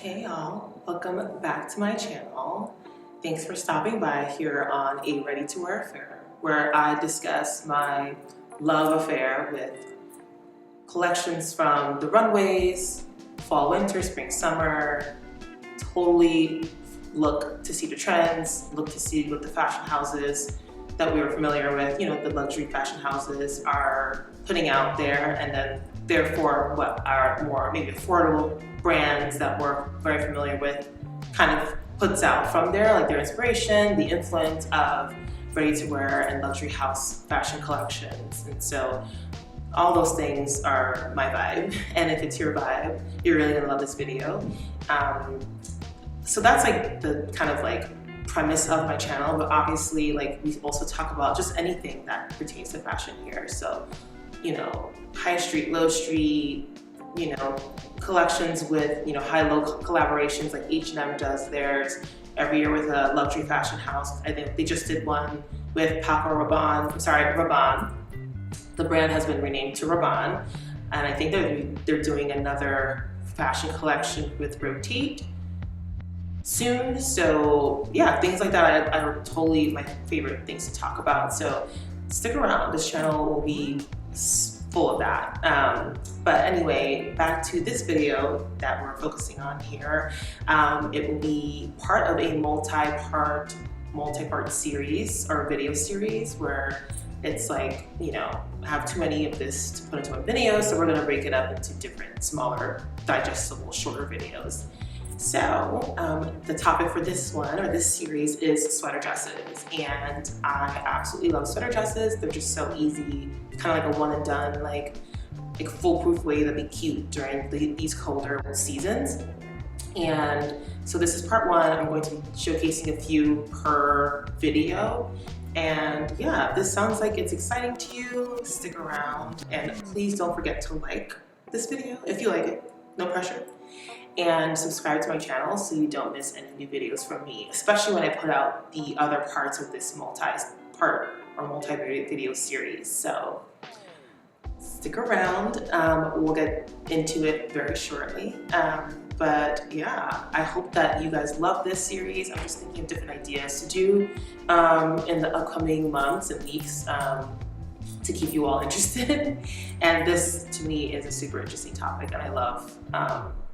Hey y'all, welcome back to my channel. Thanks for stopping by here on A Ready to Wear Affair, where I discuss my love affair with collections from the runways, fall, winter, spring, summer. Totally look to see the trends, look to see what the fashion houses that we were familiar with, the luxury fashion houses are putting out there, and then therefore what are more maybe affordable brands that we're very familiar with kind of puts out from there, like their inspiration, the influence of ready-to-wear and luxury house fashion collections. And so all those things are my vibe, and if it's your vibe, you're really gonna love this video. So that's like the kind of like premise of my channel, but obviously like we also talk about just anything that pertains to fashion here. So, high street, low street, collections with, high-low collaborations like H&M does theirs every year with a luxury fashion house. I think they just did one with Rabanne. The brand has been renamed to Rabanne, and I think they're doing another fashion collection with Rotate soon. So yeah, things like that are totally my favorite things to talk about. So stick around, this channel will be full of that. But anyway, back to this video that we're focusing on here. It will be part of a multi-part series or video series where it's like, I have too many of this to put into a video, so we're gonna break it up into different, smaller, digestible, shorter videos. So the topic for this one, or this series, is sweater dresses. And I absolutely love sweater dresses. They're just so easy, kind of like a one and done, like foolproof way to be cute during these colder seasons. And so this is part one. I'm going to be showcasing a few per video. And yeah, this sounds like it's exciting to you, stick around. And please don't forget to like this video if you like it, no pressure. And subscribe to my channel so you don't miss any new videos from me, especially when I put out the other parts of this multi-part or multi-video series. So stick around, we'll get into it very shortly. But yeah, I hope that you guys love this series. I'm just thinking of different ideas to do in the upcoming months and weeks to keep you all interested. And this to me is a super interesting topic, and I love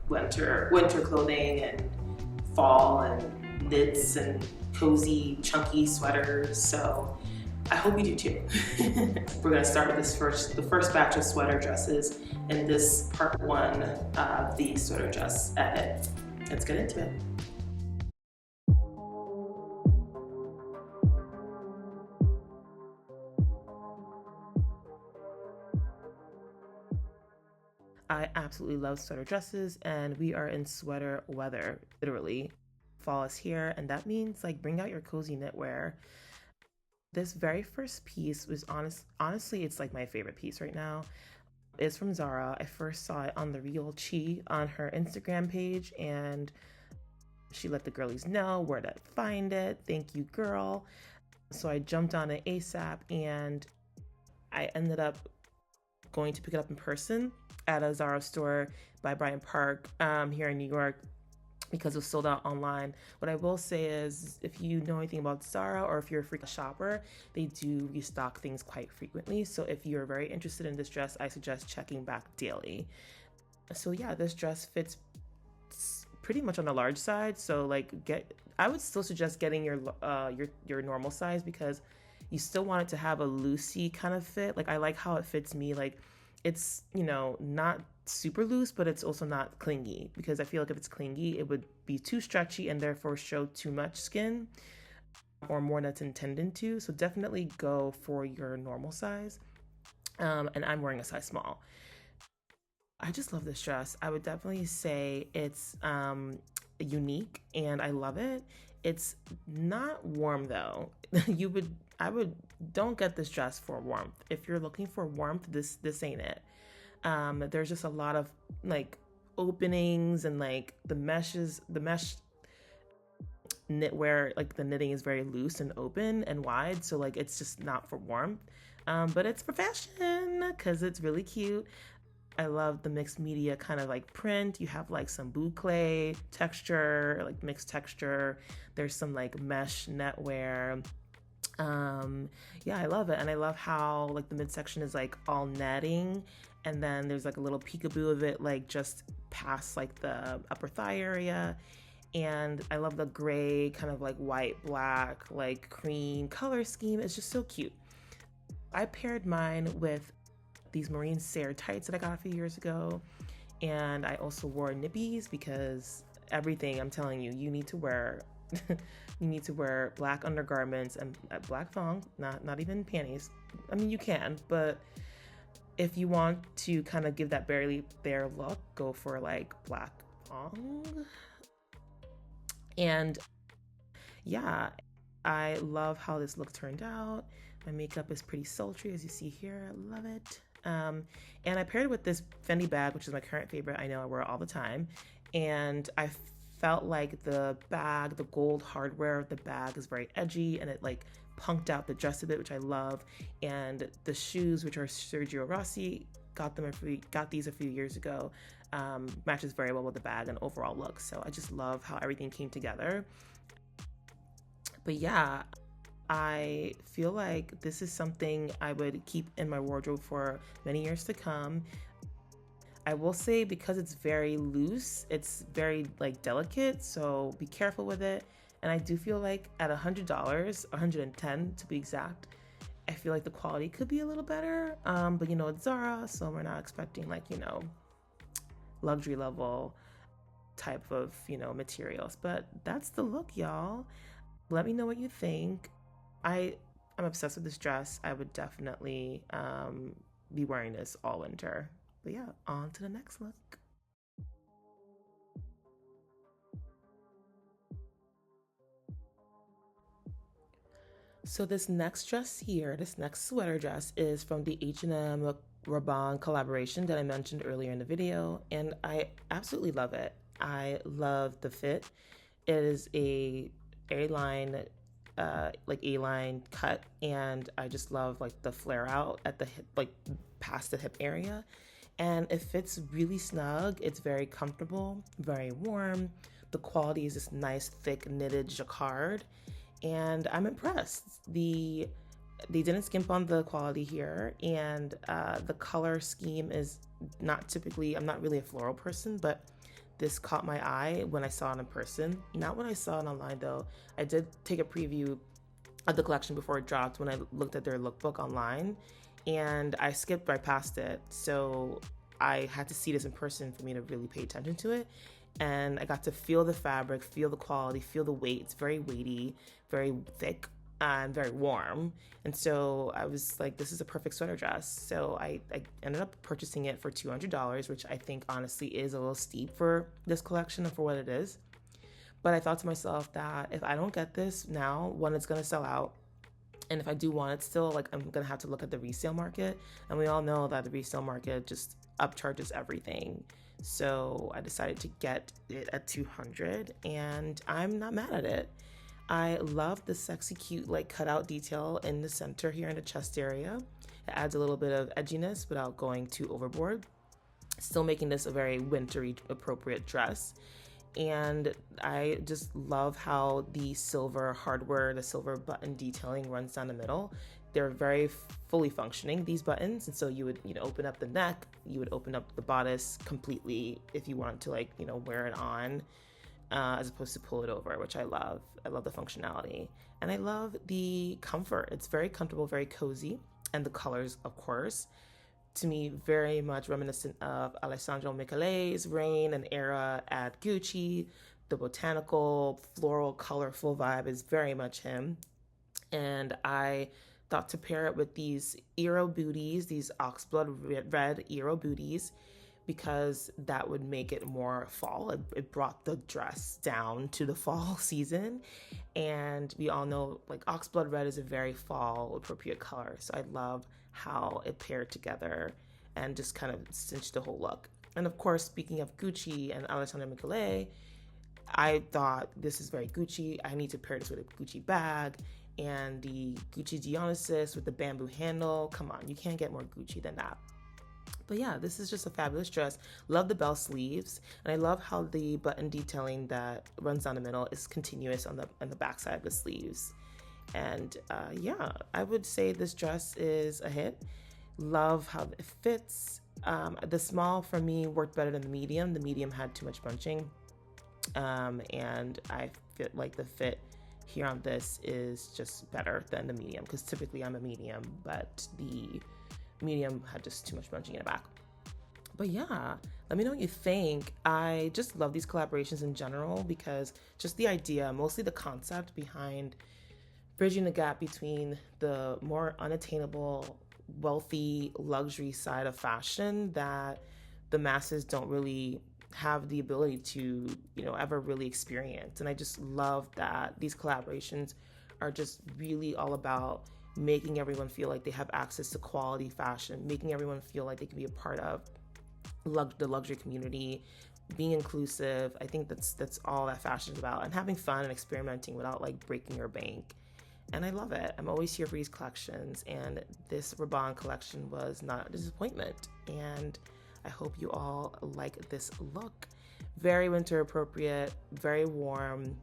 winter clothing and fall and knits and cozy chunky sweaters. So I hope you do too. We're gonna start with the first batch of sweater dresses in this part one of the sweater dress edit. Let's get into it. I absolutely love sweater dresses, and we are in sweater weather, literally. Fall is here, and that means like bring out your cozy knitwear. This very first piece was honestly, it's like my favorite piece right now. It's from Zara. I first saw it on the Real Chi on her Instagram page, and she let the girlies know where to find it. Thank you, girl. So I jumped on it ASAP, and I ended up going to pick it up in person at a Zara store by Bryant Park here in New York because it was sold out online. What I will say is, if you know anything about Zara or if you're a freak shopper, they do restock things quite frequently. So if you're very interested in this dress, I suggest checking back daily. So yeah, this dress fits pretty much on the large side. So I would still suggest getting your normal size because you still want it to have a loosey kind of fit. Like I like how it fits me. Like it's, not super loose, but it's also not clingy, because I feel like if it's clingy, it would be too stretchy and therefore show too much skin or more than it's intended to. So definitely go for your normal size. And I'm wearing a size small. I just love this dress. I would definitely say it's unique and I love it. It's not warm though. Don't get this dress for warmth. If you're looking for warmth, this ain't it. There's just a lot of like openings and like the mesh knitwear, like the knitting is very loose and open and wide. So like, it's just not for warmth. But it's for fashion because it's really cute. I love the mixed media kind of like print. You have like some boucle texture, like mixed texture. There's some like mesh netwear. Yeah, I love it. And I love how like the midsection is like all netting, and then there's like a little peekaboo of it like just past like the upper thigh area. And I love the gray kind of like white, black, like cream color scheme. It's just so cute. I paired mine with these marine Serre tights that I got a few years ago. And I also wore nippies because everything, I'm telling you, you need to wear you need to wear black undergarments and black thong, not even panties. I mean, you can, but if you want to kind of give that barely bare look, go for like black thong. And yeah, I love how this look turned out. My makeup is pretty sultry, as you see here. I love it. And I paired it with this Fendi bag, which is my current favorite. I know I wear it all the time. And I felt like the bag, the gold hardware of the bag is very edgy, and it like punked out the dress a bit, which I love. And the shoes, which are Sergio Rossi, got these a few years ago, matches very well with the bag and overall look. So I just love how everything came together. But yeah, I feel like this is something I would keep in my wardrobe for many years to come. I will say, because it's very loose, it's very like delicate, so be careful with it. And I do feel like at $100, $110 to be exact, I feel like the quality could be a little better. But you know, it's Zara, so we're not expecting like, you know, luxury level type of, you know, materials. But that's the look, y'all. Let me know what you think. I'm obsessed with this dress. I would definitely be wearing this all winter. But yeah, on to the next look. So this next dress here, this next sweater dress is from the H&M Rabanne collaboration that I mentioned earlier in the video, and I absolutely love it. I love the fit. It is a A-line, like A-line cut, and I just love like the flare out at the hip, like past the hip area. And it fits really snug. It's very comfortable, very warm. The quality is this nice, thick, knitted jacquard, and I'm impressed. They didn't skimp on the quality here, and the color scheme is not typically, I'm not really a floral person, but this caught my eye when I saw it in person. Not when I saw it online though. I did take a preview of the collection before it dropped when I looked at their lookbook online, and I skipped right past it. So I had to see this in person for me to really pay attention to it. And I got to feel the fabric, feel the quality, feel the weight. It's very weighty, very thick, and very warm. And so I was like, this is a perfect sweater dress. So I ended up purchasing it for $200, which I think honestly is a little steep for this collection and for what it is. But I thought to myself that if I don't get this now, one, it's gonna sell out. And if I do want it still, like, I'm gonna have to look at the resale market. And we all know that the resale market just upcharges everything. So I decided to get it at $200, and I'm not mad at it. I love the sexy cute like cutout detail in the center here in the chest area. It adds a little bit of edginess without going too overboard. Still making this a very wintry appropriate dress. And I just love how the silver hardware, the silver button detailing runs down the middle. They're very fully functioning, these buttons. And so you would, you know, open up the neck, you would open up the bodice completely if you want to, like, you know, wear it on, as opposed to pull it over, which I love. I love the functionality. And I love the comfort. It's very comfortable, very cozy. And the colors, of course, to me, very much reminiscent of Alessandro Michele's reign and era at Gucci. The botanical, floral, colorful vibe is very much him. And I thought to pair it with these Eero booties, these oxblood red Eero booties, because that would make it more fall. It brought the dress down to the fall season. And we all know like oxblood red is a very fall appropriate color. So I love how it paired together and just kind of cinched the whole look. And of course, speaking of Gucci and Alessandro Michele, I thought this is very Gucci. I need to pair this with a Gucci bag and the Gucci Dionysus with the bamboo handle. Come on, you can't get more Gucci than that. But yeah, this is just a fabulous dress. Love the bell sleeves, and I love how the button detailing that runs down the middle is continuous on the back side of the sleeves. And yeah, I would say this dress is a hit. Love how it fits. The small for me worked better than the medium. The medium had too much bunching, and I feel like the fit here on this is just better than the medium, because typically I'm a medium, but the medium had just too much bunching in the back. But yeah, let me know what you think. I just love these collaborations in general, because just the idea, mostly the concept behind bridging the gap between the more unattainable, wealthy, luxury side of fashion that the masses don't really have the ability to, ever really experience. And I just love that these collaborations are just really all about making everyone feel like they have access to quality fashion, making everyone feel like they can be a part of the luxury community, being inclusive. I think that's all that fashion is about, and having fun and experimenting without like breaking your bank. And I love it. I'm always here for these collections, and this Rabanne collection was not a disappointment. And I hope you all like this look. Very winter appropriate, very warm,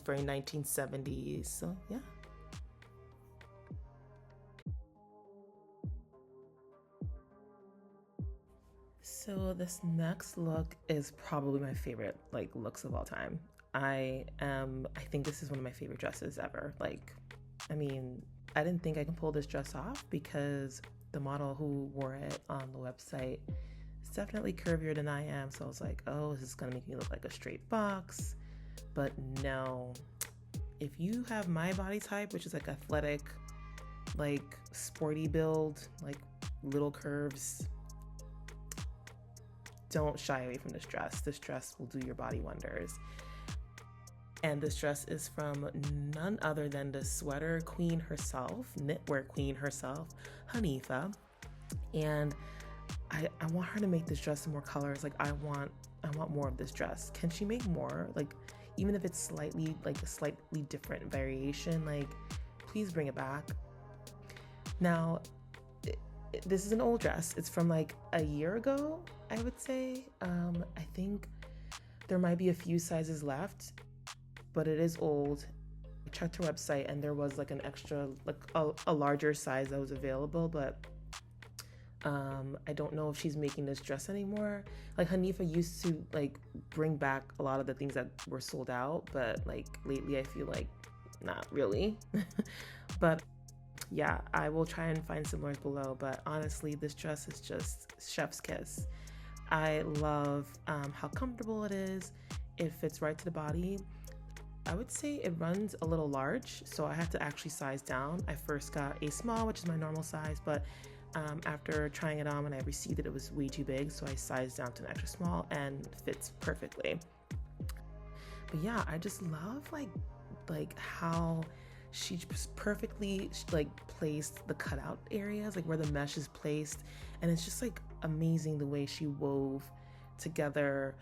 very 1970s. So yeah. So this next look is probably my favorite looks of all time. I think this is one of my favorite dresses ever. I mean, I didn't think I can pull this dress off because the model who wore it on the website is definitely curvier than I am. So I was like, oh, this is gonna make me look like a straight box. But no, if you have my body type, which is like athletic, like sporty build, like little curves, don't shy away from this dress. This dress will do your body wonders. And this dress is from none other than the sweater queen herself, knitwear queen herself, Hanifa. And I want her to make this dress in more colors. I want more of this dress. Can she make more? Even if it's slightly a slightly different variation, please bring it back. Now, this is an old dress. It's from a year ago, I would say. I think there might be a few sizes left, but it is old. I checked her website and there was an extra, a larger size that was available, but I don't know if she's making this dress anymore. Hanifa used to bring back a lot of the things that were sold out, but lately I feel not really. But yeah, I will try and find similars below, but honestly, this dress is just chef's kiss. I love how comfortable it is. It fits right to the body. I would say it runs a little large, so I have to actually size down. I first got a small, which is my normal size, but after trying it on, when I received it, it was way too big, so I sized down to an extra small and fits perfectly. But yeah, I just love how she just perfectly placed the cutout areas, where the mesh is placed, and it's just amazing the way she wove together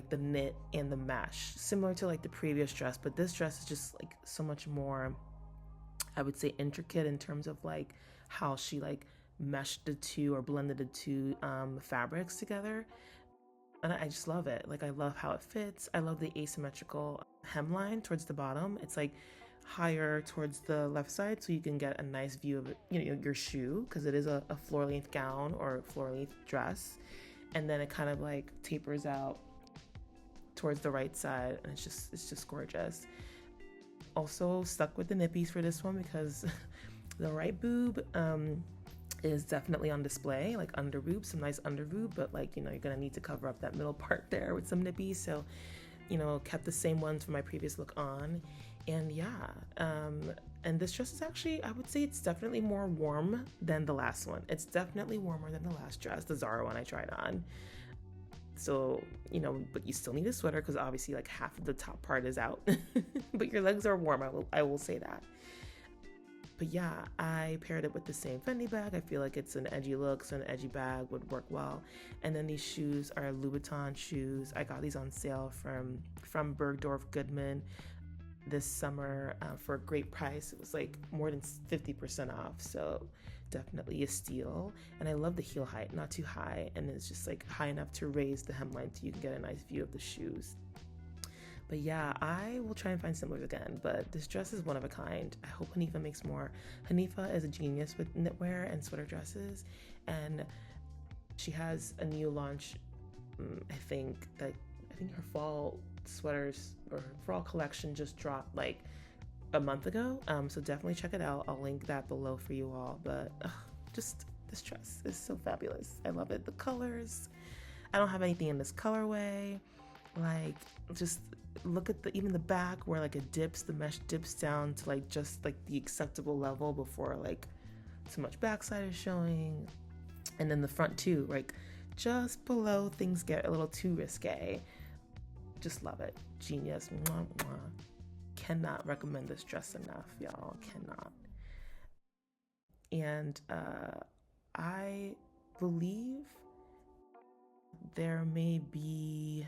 the knit and the mesh, similar to the previous dress, but this dress is just so much more, I would say, intricate in terms of how she meshed the two or blended the two fabrics together. And I just love it. I love how it fits. I love the asymmetrical hemline towards the bottom. It's higher towards the left side, so you can get a nice view of it, your shoe, because it is a floor length gown or floor length dress. And then it kind of tapers out towards the right side, and it's just gorgeous. Also stuck with the nippies for this one because the right boob is definitely on display, under boob, some nice under boob, but you're gonna need to cover up that middle part there with some nippies. So kept the same ones from my previous look on. And yeah, and this dress is actually, I would say it's definitely more warm than the last one. It's definitely warmer than the last dress, the Zara one I tried on. So, but you still need a sweater because obviously half of the top part is out, but your legs are warm, I will say that. But yeah, I paired it with the same Fendi bag. I feel like it's an edgy look, so an edgy bag would work well. And then these shoes are Louboutin shoes. I got these on sale from Bergdorf Goodman this summer for a great price. It was more than 50% off. So definitely a steal. And I love the heel height, not too high, and it's just like high enough to raise the hemline so you can get a nice view of the shoes. But yeah, I will try and find similars again, but this dress is one of a kind. I hope Hanifa makes more. Hanifa is a genius with knitwear and sweater dresses, and she has a new launch. I think her fall sweaters or fall collection just dropped like a month ago. So definitely check it out. I'll link that below for you all. But just this dress is so fabulous. I love it. The colors. I don't have anything in this colorway. Like, just look at even the back where like it dips, the mesh dips down to like just like the acceptable level before like too much backside is showing. And then the front too, like just below things get a little too risque. Just love it. Genius. Mwah, mwah. Cannot recommend this dress enough, y'all. Cannot. And I believe there may be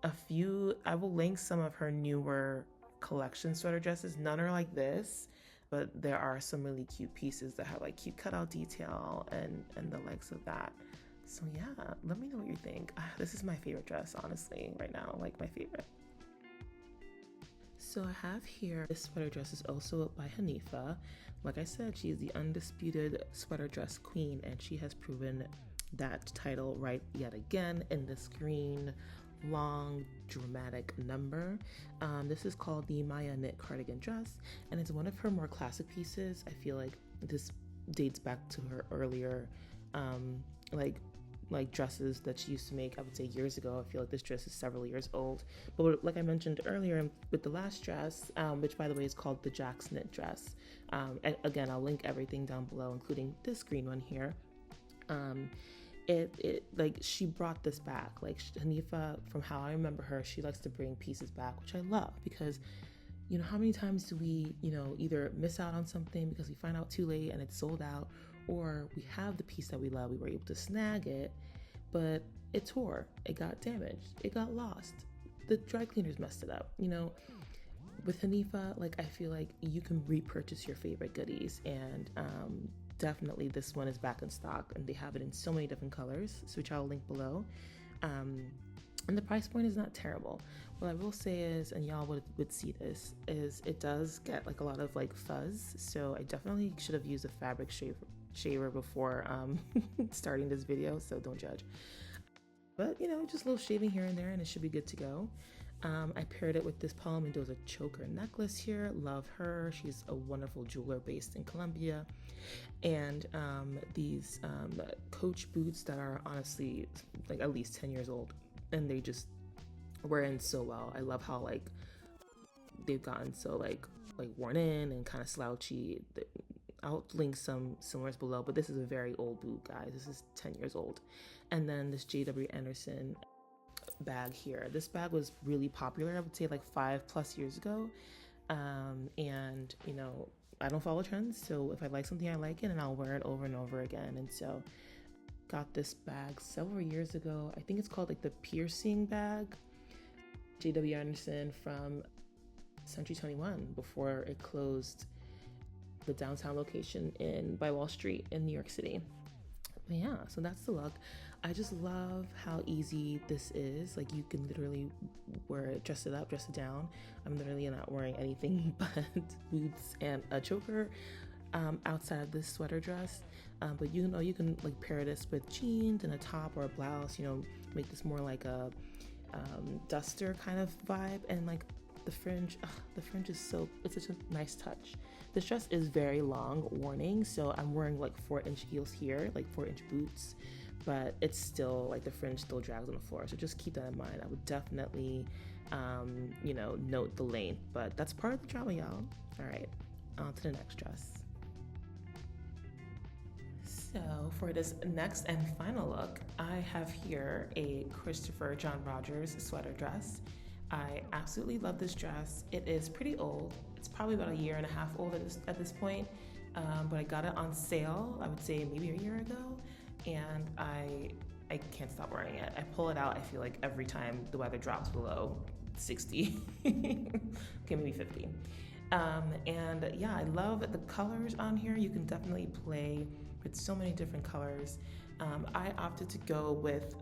a few. I will link some of her newer collection sweater dresses. None are like this, but there are some really cute pieces that have like cute cutout detail and the likes of that. So yeah, let me know what you think. This is my favorite dress, honestly, right now, like my favorite. So I have here, this sweater dress is also by Hanifa. Like I said, she is the undisputed sweater dress queen, and she has proven that title right yet again in this green, long, dramatic number. This is called the Maya knit cardigan dress, and it's one of her more classic pieces. I feel like this dates back to her earlier, like dresses that she used to make, I would say years ago. I feel like this dress is several years old. But like I mentioned earlier with the last dress, which by the way is called the Jack's knit dress. Again, I'll link everything down below, including this green one here. It like she brought this back. Like Hanifa, from how I remember her, she likes to bring pieces back, which I love, because you know, how many times do we, you know, either miss out on something because we find out too late and it's sold out, or we have the piece that we love, we were able to snag it, but it tore, it got damaged, it got lost, the dry cleaners messed it up, you know. With Hanifa, like I feel like you can repurchase your favorite goodies, and definitely this one is back in stock, and they have it in so many different colors, which I'll link below. And the price point is not terrible. What I will say is, and y'all would see this, is it does get like a lot of like fuzz. So I definitely should have used a fabric shaver before starting this video, so don't judge. But you know, just a little shaving here and there and it should be good to go. I paired it with this Paula Mendoza choker necklace here. Love her. She's a wonderful jeweler based in Colombia. And these Coach boots that are honestly like at least 10 years old. And they just wear in so well. I love how like they've gotten so like worn in and kind of slouchy. I'll link some similars below, but this is a very old boot, guys. This is 10 years old. And then this J.W. Anderson bag here. This bag was really popular, I would say like 5+ years ago. And you know, I don't follow trends, so if I like something, I like it and I'll wear it over and over again. And so got this bag several years ago. I think it's called like the piercing bag. J.W. Anderson from Century 21 before it closed the downtown location by Wall Street in New York City. But yeah, so that's the look. I just love how easy this is. Like you can literally wear it, dress it up, dress it down. I'm literally not wearing anything but boots and a choker outside of this sweater dress. But you know, you can like pair this with jeans and a top or a blouse, you know, make this more like a duster kind of vibe. And like the fringe is so, it's such a nice touch. This dress is very long, warning, so I'm wearing like 4-inch heels here, like 4-inch boots, but it's still like the fringe still drags on the floor, so just keep that in mind. I would definitely you know, note the length, but that's part of the drama, y'all. All right, on to the next dress. So for this next and final look, I have here a Christopher John Rogers sweater dress. I absolutely love this dress. It is pretty old. It's probably about 1.5 years old at this point, but I got it on sale, I would say maybe 1 year ago, and I can't stop wearing it. I pull it out, I feel like every time the weather drops below 60, okay, maybe 50. And yeah, I love the colors on here. You can definitely play with so many different colors. I opted to go with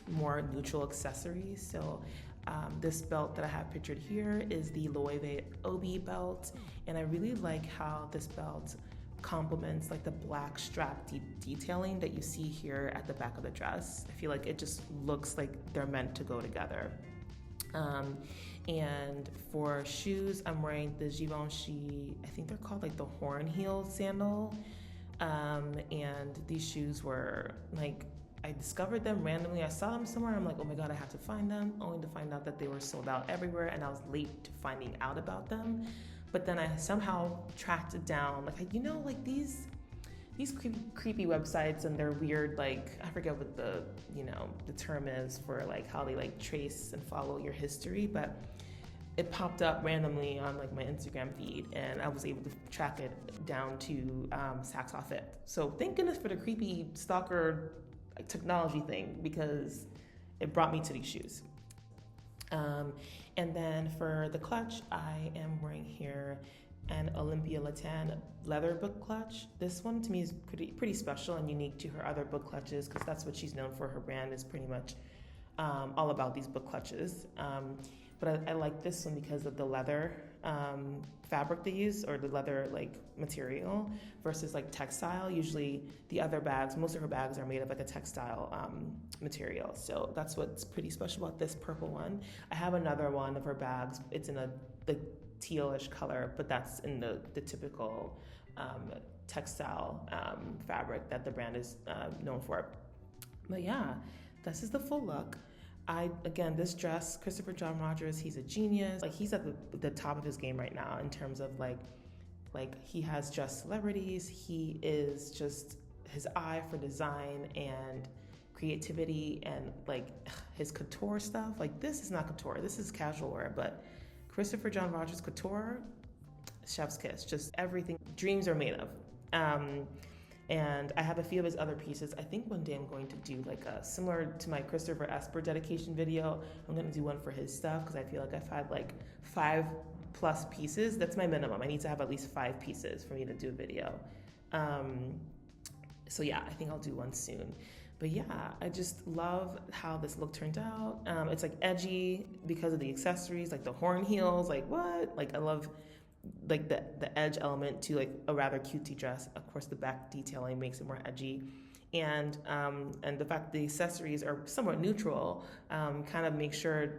more neutral accessories. So this belt that I have pictured here is the Loewe Obi belt. And I really like how this belt complements like the black strap detailing that you see here at the back of the dress. I feel like it just looks like they're meant to go together. And for shoes, I'm wearing the Givenchy, I think they're called like the horn heel sandal. And these shoes were like, I discovered them randomly. I saw them somewhere. I'm like, oh my God, I have to find them, only to find out that they were sold out everywhere. And I was late to finding out about them. But then I somehow tracked it down. Like, you know, like these creepy websites and they're weird, like, I forget what the term is for like how they like trace and follow your history, but it popped up randomly on like my Instagram feed and I was able to track it down to Saks Off It. So thank goodness for the creepy stalker like, technology thing, because it brought me to these shoes. And then for the clutch, I am wearing here an Olympia Latan leather book clutch. This one to me is pretty special and unique to her other book clutches, because that's what she's known for. Her brand is pretty much all about these book clutches. But I like this one because of the leather fabric they use, or the leather like material versus like textile. Usually the other bags, most of her bags are made of like a textile material. So that's what's pretty special about this purple one. I have another one of her bags. It's in a like tealish color, but that's in the typical textile fabric that the brand is known for. But yeah, this is the full look. Again, this dress, Christopher John Rogers, he's a genius. Like he's at the top of his game right now in terms of like he has dressed celebrities. He is just, his eye for design and creativity and like his couture stuff. Like this is not couture, this is casual wear, but Christopher John Rogers couture, chef's kiss, just everything dreams are made of. And I have a few of his other pieces. I think one day I'm going to do like a similar to my Christopher Esper dedication video. I'm gonna do one for his stuff because I feel like I've had like 5+ pieces. That's my minimum. I need to have at least 5 pieces for me to do a video. So yeah, I think I'll do one soon. But yeah, I just love how this look turned out. It's like edgy because of the accessories, like the horn heels, like what? Like I love like the edge element to like a rather cutesy dress. Of course, the back detailing makes it more edgy. And the fact the accessories are somewhat neutral kind of makes sure,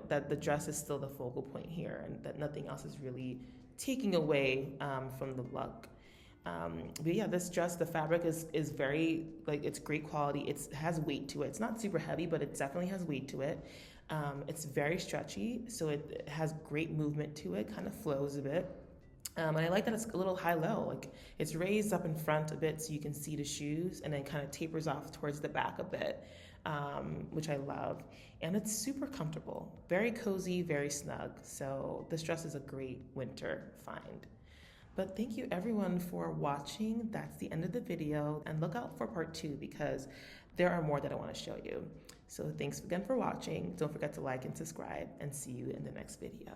that the dress is still the focal point here and that nothing else is really taking away from the look. But yeah, this dress, the fabric is very, like, it's great quality. It has weight to it. It's not super heavy, but it definitely has weight to it. It's very stretchy, so it has great movement to it, kind of flows a bit. And I like that it's a little high-low, like it's raised up in front a bit so you can see the shoes and then kind of tapers off towards the back a bit, which I love. And it's super comfortable, very cozy, very snug. So this dress is a great winter find. But thank you everyone for watching. That's the end of the video, and look out for part 2 because there are more that I want to show you. So thanks again for watching. Don't forget to like and subscribe, and see you in the next video.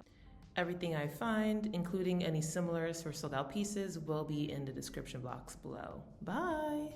Everything I find, including any similars for sold out pieces, will be in the description box below. Bye.